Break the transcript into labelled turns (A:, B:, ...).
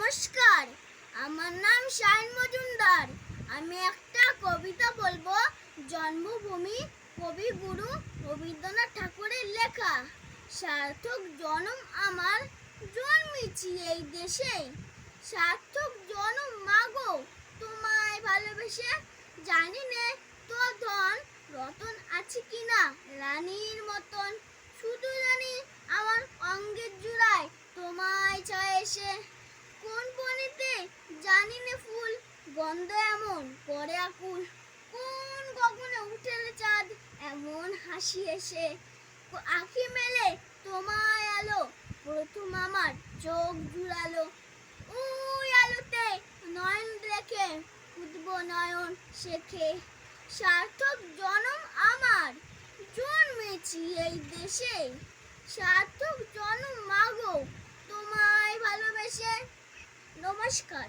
A: নমস্কার, আমার নাম শাহিন মজুমদার। আমি একটা কবিতা বলবো। জন্মভূমি কবিগুরু রবীন্দ্রনাথ ঠাকুরের লেখা। সার্থক জনম আমার, জন্মেছি এই দেশে। সার্থক জনম মাগো, তোমায় ভালোবেসে। জানি নে তোর ধন রতন আছে কিনা রানীর মতন, শুধু জানি আমার অঙ্গের জুড়ায় তোমায় ছয় এসে। কোন বনেতে জানি নে ফুল গন্ধ এমন করে আকুল, কোন গগনে উঠে চাঁদ এমন হাসি এসে। আঁখি মেলে তোমায় আলো, প্রথম আমার চোখ জুড়ালো। ওই আলোতে নয়ন রেখে খুঁজবো নয়ন শেখে। সার্থক জনম আমার, জন্মেছি এই দেশে। সার্থক জনম মাগো, তোমায় ভালোবেসে। নমস্কার।